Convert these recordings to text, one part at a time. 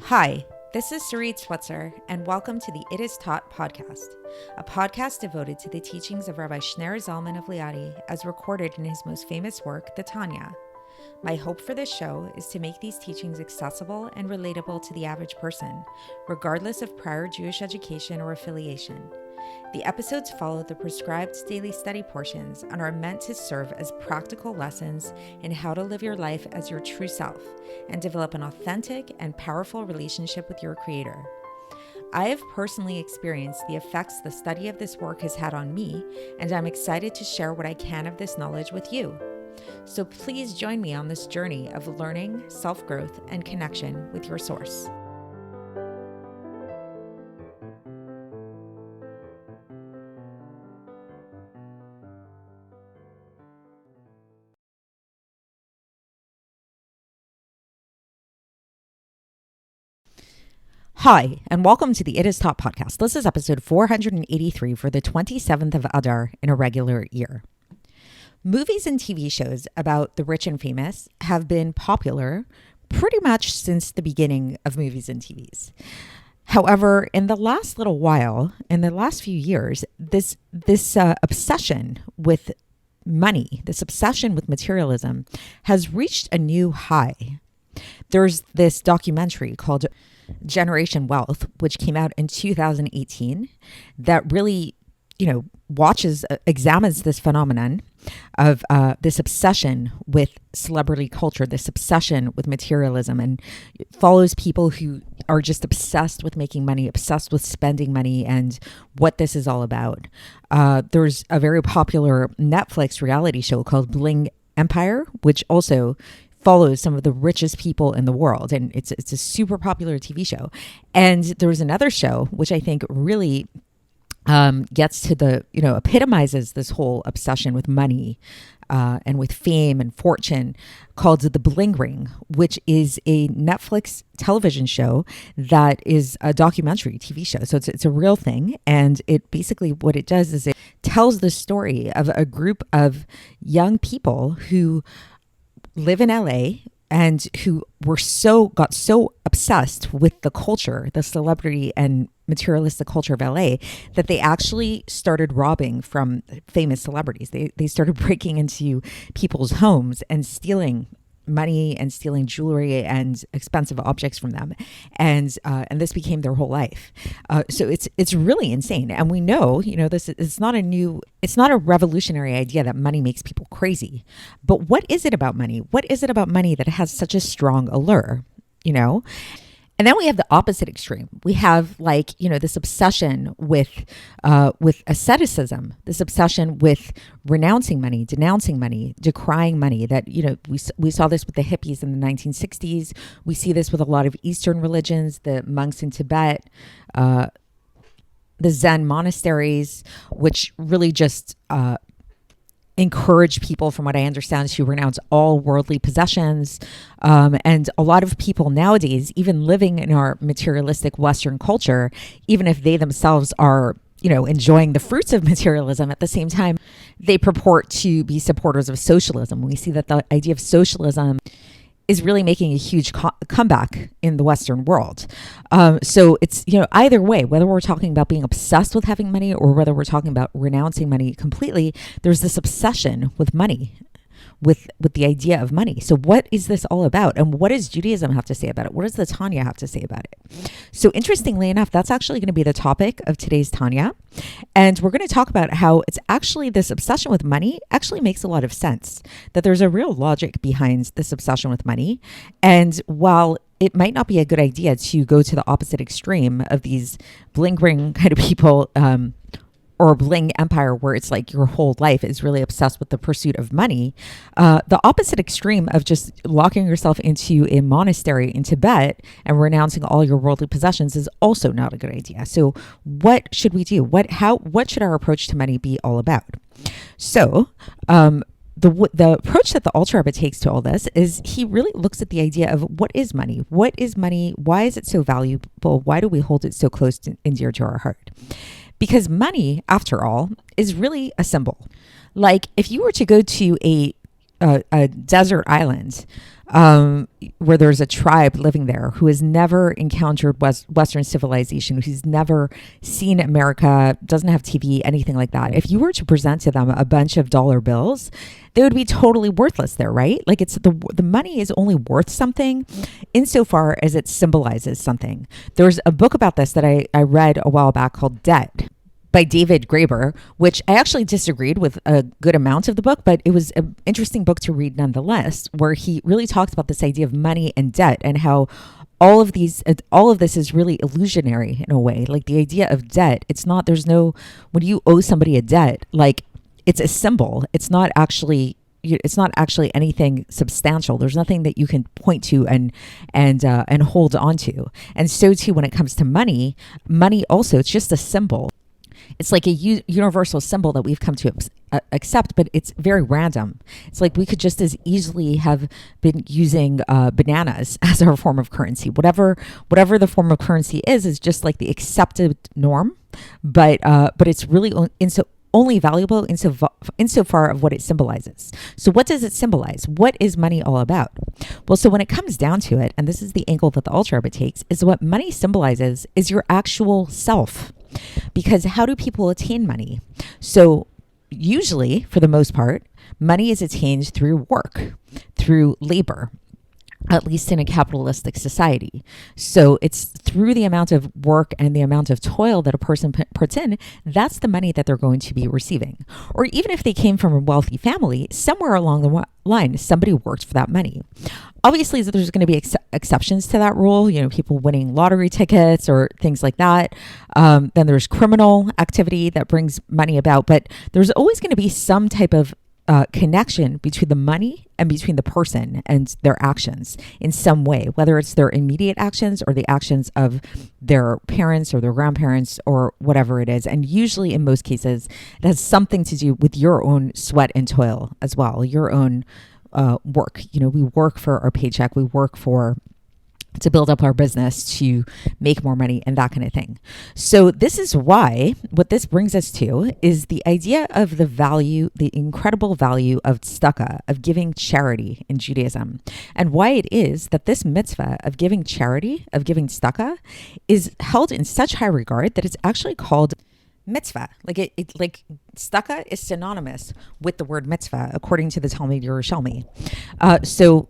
Hi, this is Sarit Switzer, and welcome to the It Is Taught podcast, a podcast devoted to the teachings of Rabbi Shneur Zalman of Liadi as recorded in his most famous work, the Tanya. My hope for this show is to make these teachings accessible and relatable to the average person, regardless of prior Jewish education or affiliation. The episodes follow the prescribed daily study portions and are meant to serve as practical lessons in how to live your life as your true self and develop an authentic and powerful relationship with your Creator. I have personally experienced the effects the study of this work has had on me, and I'm excited to share what I can of this knowledge with you. So please join me on this journey of learning, self-growth, and connection with your source. Hi, and welcome to the It Is Taught podcast. This is episode 483 for the 27th of Adar in a regular year. Movies and TV shows about the rich and famous have been popular pretty much since the beginning of movies and TVs. However, in the last little while, in the last few years, this obsession with money, this obsession with materialism has reached a new high. There's this documentary called Generation Wealth, which came out in 2018, that really, examines this phenomenon of this obsession with celebrity culture, this obsession with materialism, and follows people who are just obsessed with making money, obsessed with spending money, and what this is all about. There's a very popular Netflix reality show called Bling Empire, which also follows some of the richest people in the world, and it's a super popular TV show. And there was another show which I think really gets to the epitomizes this whole obsession with money and with fame and fortune, called The Bling Ring, which is a Netflix television show that is a documentary TV show. So it's a real thing, and it basically, what it does is it tells the story of a group of young people who live in LA and who got so obsessed with the culture, the celebrity and materialistic culture of LA, that they actually started robbing from famous celebrities. They started breaking into people's homes and stealing money and stealing jewelry and expensive objects from them, and this became their whole life. So it's really insane, and we know this is not a revolutionary idea that money makes people crazy. But what is it about money? What is it about money that has such a strong allure? And then we have the opposite extreme. We have this obsession with asceticism, this obsession with renouncing money, denouncing money, decrying money. That we saw this with the hippies in the 1960s. We see this with a lot of Eastern religions, the monks in Tibet, the Zen monasteries, which really just encourage people, from what I understand, to renounce all worldly possessions. And a lot of people nowadays, even living in our materialistic Western culture, even if they themselves are enjoying the fruits of materialism, at the same time, they purport to be supporters of socialism. We see that the idea of socialism is really making a huge comeback in the Western world. So it's, either way, whether we're talking about being obsessed with having money or whether we're talking about renouncing money completely, there's this obsession with money, with the idea of money. So what is this all about? And what does Judaism have to say about it? What does the Tanya have to say about it? So interestingly enough, that's actually going to be the topic of today's Tanya. And we're going to talk about how it's actually, this obsession with money actually makes a lot of sense, that there's a real logic behind this obsession with money. And while it might not be a good idea to go to the opposite extreme of these bling ring kind of people, or Bling Empire, where it's like your whole life is really obsessed with the pursuit of money, the opposite extreme of just locking yourself into a monastery in Tibet and renouncing all your worldly possessions is also not a good idea. So what should we do? What should our approach to money be all about? So the approach that the Alter Rebbe takes to all this is he really looks at the idea of what is money? What is money? Why is it so valuable? Why do we hold it so close and dear to our heart? Because money, after all, is really a symbol. Like if you were to go to a desert island where there's a tribe living there who has never encountered Western civilization, who's never seen America, doesn't have TV, anything like that. If you were to present to them a bunch of dollar bills, they would be totally worthless there, right? Like it's the money is only worth something insofar as it symbolizes something. There's a book about this that I read a while back called Debt by David Graeber, which I actually disagreed with a good amount of the book, but it was an interesting book to read nonetheless, where he really talks about this idea of money and debt and how all of this is really illusionary in a way. Like the idea of debt, when you owe somebody a debt, like it's a symbol. It's not actually anything substantial. There's nothing that you can point to and hold on to. And so too, when it comes to money also, it's just a symbol. It's like a universal symbol that we've come to accept, but it's very random. It's like we could just as easily have been using bananas as our form of currency. Whatever the form of currency is just like the accepted norm, but it's really only valuable insofar of what it symbolizes. So what does it symbolize? What is money all about? Well, so when it comes down to it, and this is the angle that the Alter Rebbe takes, is what money symbolizes is your actual self. Because how do people attain money? So usually, for the most part, money is attained through work, through labor, at least in a capitalistic society. So it's through the amount of work and the amount of toil that a person puts in, that's the money that they're going to be receiving. Or even if they came from a wealthy family, somewhere along the line, somebody worked for that money. Obviously, there's going to be exceptions to that rule, people winning lottery tickets or things like that. Then there's criminal activity that brings money about, but there's always going to be some type of connection between the money and between the person and their actions in some way, whether it's their immediate actions or the actions of their parents or their grandparents or whatever it is. And usually in most cases, it has something to do with your own sweat and toil as well, your own work. We work for our paycheck. We work to build up our business, to make more money and that kind of thing. So this is why what this brings us to is the idea of the incredible value of tzedaka, of giving charity in Judaism, and why it is that this mitzvah of giving charity, of giving tzedaka, is held in such high regard that it's actually called mitzvah. Like tzedaka is synonymous with the word mitzvah, according to the Talmud Yerushalmi. So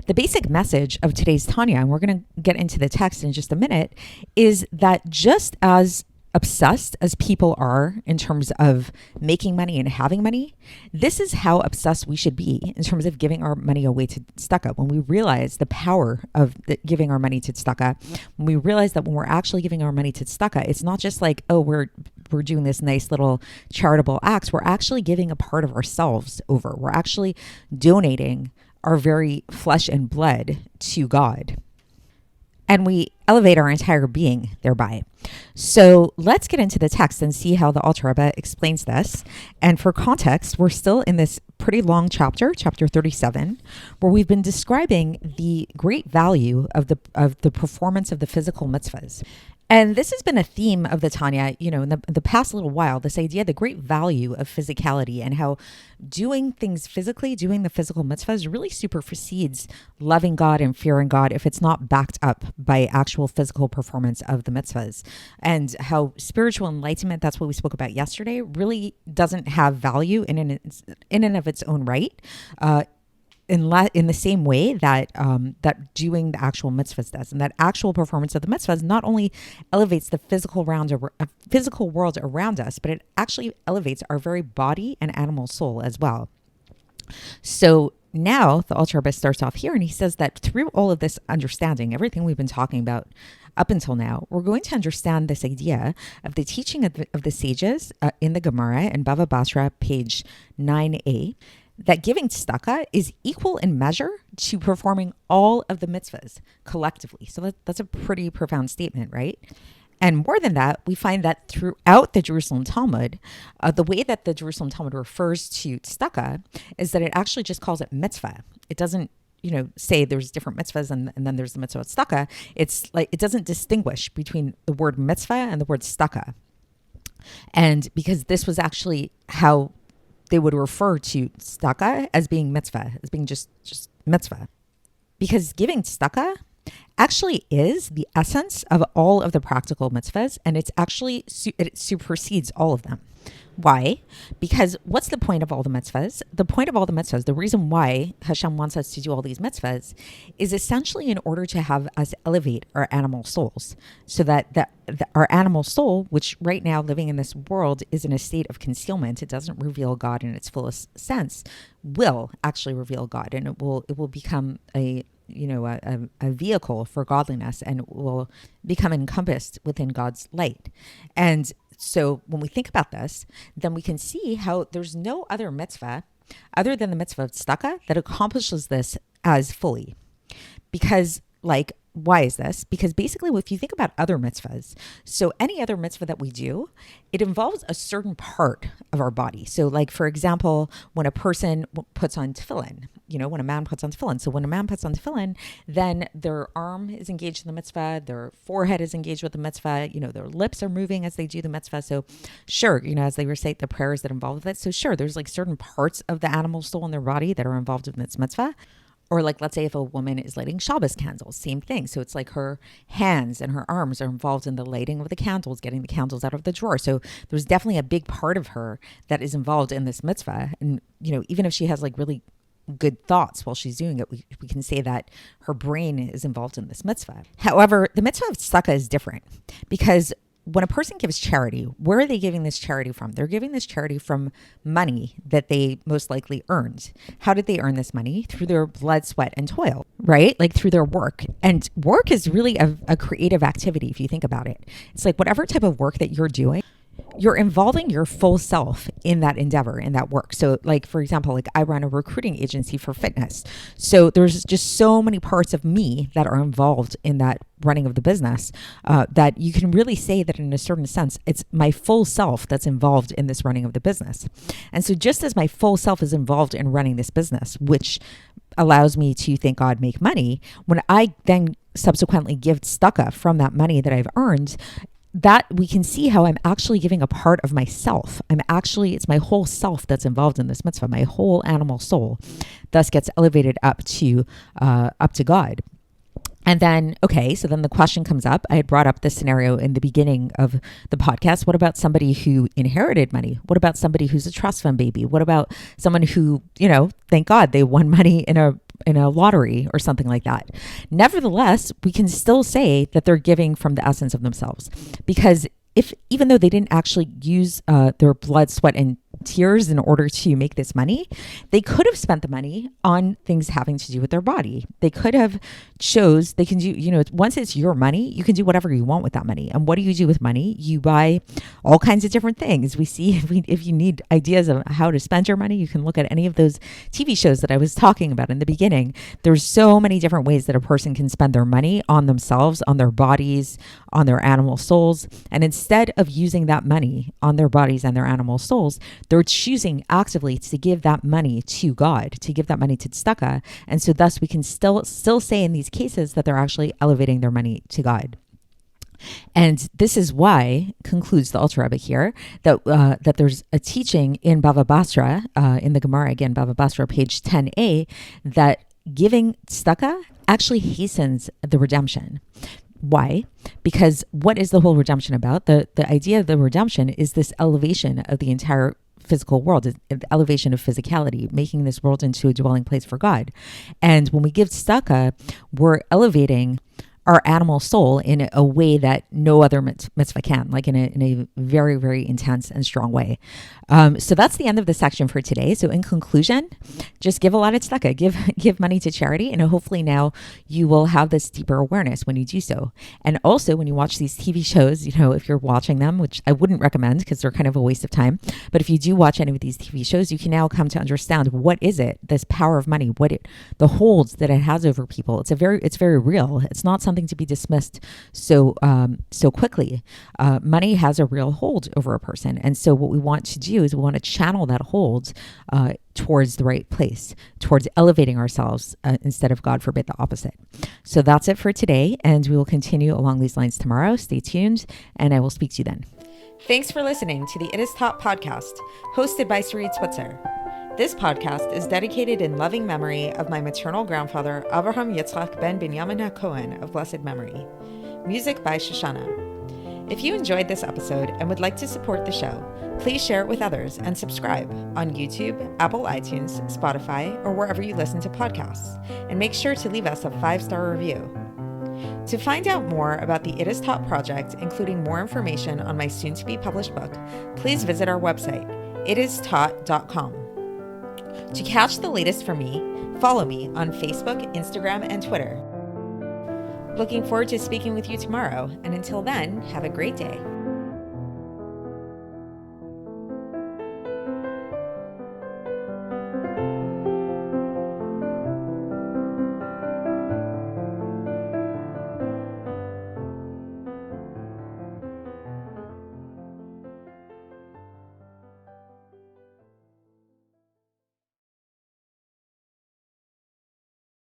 the basic message of today's Tanya, and we're going to get into the text in just a minute, is that just as obsessed as people are in terms of making money and having money, this is how obsessed we should be in terms of giving our money away to tzedaka. When we realize the power of giving our money to tzedaka, when we realize that when we're actually giving our money to tzedaka, it's not just like, oh, we're doing this nice little charitable act. We're actually giving a part of ourselves over. We're actually donating our very flesh and blood to God. And we elevate our entire being thereby. So let's get into the text and see how the Alter Rebbe explains this. And for context, we're still in this pretty long chapter 37, where we've been describing the great value of the performance of the physical mitzvahs. And this has been a theme of the Tanya, in the past little while, this idea, the great value of physicality and how doing things physically, doing the physical mitzvahs really supersedes loving God and fearing God if it's not backed up by actual physical performance of the mitzvahs. And how spiritual enlightenment, that's what we spoke about yesterday, really doesn't have value in and of its own right. In the same way that that doing the actual mitzvahs does, and that actual performance of the mitzvahs not only elevates the physical world around us, but it actually elevates our very body and animal soul as well. So now the Alter Rebbe starts off here, and he says that through all of this understanding, everything we've been talking about up until now, we're going to understand this idea of the teaching of the sages in the Gemara in Bava Basra, page 9a, that giving tzedaka is equal in measure to performing all of the mitzvahs collectively. So that's a pretty profound statement, right? And more than that, we find that throughout the Jerusalem Talmud, the way that the Jerusalem Talmud refers to tzedaka is that it actually just calls it mitzvah. It doesn't, say there's different mitzvahs and then there's the mitzvah of tzedaka. It's like it doesn't distinguish between the word mitzvah and the word tzedaka. And because this was actually how they would refer to tzedaka as being mitzvah, as being just mitzvah. Because giving tzedaka actually is the essence of all of the practical mitzvahs, and it's actually, it supersedes all of them. Why? Because what's the point of all the mitzvahs? The point of all the mitzvahs, the reason why Hashem wants us to do all these mitzvahs is essentially in order to have us elevate our animal souls, so that our animal soul, which right now living in this world is in a state of concealment, it doesn't reveal God in its fullest sense, will actually reveal God, and it will become a vehicle for godliness, and it will become encompassed within God's light. And so when we think about this, then we can see how there's no other mitzvah other than the mitzvah of tzedaka that accomplishes this as fully. Because why is this? Because basically, if you think about other mitzvahs, so any other mitzvah that we do, it involves a certain part of our body. So for example, when a person puts on tefillin, when a man puts on tefillin. So when a man puts on tefillin, then their arm is engaged in the mitzvah, their forehead is engaged with the mitzvah, their lips are moving as they do the mitzvah. So sure, as they recite the prayers that involve with it. So sure, there's certain parts of the animal soul in their body that are involved in this mitzvah. Or let's say if a woman is lighting Shabbos candles, same thing. So it's her hands and her arms are involved in the lighting of the candles, getting the candles out of the drawer. So there's definitely a big part of her that is involved in this mitzvah. And, even if she has really good thoughts while she's doing it, we can say that her brain is involved in this mitzvah. However, the mitzvah of tzedakah is different, because when a person gives charity, where are they giving this charity from? They're giving this charity from money that they most likely earned. How did they earn this money? Through their blood, sweat, and toil, right? Through their work. And work is really a creative activity if you think about it. It's whatever type of work that you're doing, you're involving your full self in that endeavor, in that work. So for example, I run a recruiting agency for fitness. So there's just so many parts of me that are involved in that running of the business, that you can really say that in a certain sense, it's my full self that's involved in this running of the business. And so just as my full self is involved in running this business, which allows me to, thank God, make money, when I then subsequently give tzedakah from that money that I've earned, that we can see how I'm actually giving a part of myself. It's my whole self that's involved in this mitzvah. My whole animal soul thus gets elevated up to God. And then, so then the question comes up. I had brought up this scenario in the beginning of the podcast. What about somebody who inherited money? What about somebody who's a trust fund baby? What about someone who, thank God they won money in a lottery or something like that? Nevertheless, we can still say that they're giving from the essence of themselves, because even though they didn't actually use their blood, sweat, and tears in order to make this money, they could have spent the money on things having to do with their body. They could have they can do, once it's your money, you can do whatever you want with that money. And what do you do with money? You buy all kinds of different things. We see if you need ideas of how to spend your money, you can look at any of those TV shows that I was talking about in the beginning. There's so many different ways that a person can spend their money on themselves, on their bodies, on their animal souls. And instead of using that money on their bodies and their animal souls, they're choosing actively to give that money to God, to give that money to tzedakah. And so thus we can still say in these cases that they're actually elevating their money to God. And this is why, concludes the Alter Rebbe here, that there's a teaching in Bava Basra, in the Gemara, again, Bava Basra, page 10a, that giving tzedakah actually hastens the redemption. Why? Because what is the whole redemption about? The idea of the redemption is this elevation of the entire physical world, the elevation of physicality, making this world into a dwelling place for God. And when we give tzedakah, we're elevating our animal soul in a way that no other mitzvah can, in a very, very intense and strong way. So that's the end of the section for today. So in conclusion, just give a lot of tzedakah, give money to charity, and hopefully now you will have this deeper awareness when you do so. And also when you watch these TV shows, if you're watching them, which I wouldn't recommend because they're kind of a waste of time, but if you do watch any of these TV shows, you can now come to understand what is it, this power of money, the holds that it has over people. It's very real. It's not something to be dismissed so quickly. Money has a real hold over a person, and so what we want to do is we want to channel that hold towards the right place, towards elevating ourselves instead of, God forbid, the opposite. So that's it for today, and we will continue along these lines tomorrow. Stay tuned, and I will speak to you then. Thanks for listening to the It Is Taught podcast, hosted by Sarit Switzer. This podcast is dedicated in loving memory of my maternal grandfather, Avraham Yitzchak ben Binyamin HaKohen of blessed memory. Music by Shoshana. If you enjoyed this episode and would like to support the show, please share it with others and subscribe on YouTube, Apple iTunes, Spotify, or wherever you listen to podcasts. And make sure to leave us a 5-star review. To find out more about the It Is Taught project, including more information on my soon-to-be published book, please visit our website, itistaught.com. To catch the latest from me, follow me on Facebook, Instagram, and Twitter. Looking forward to speaking with you tomorrow, and until then, have a great day.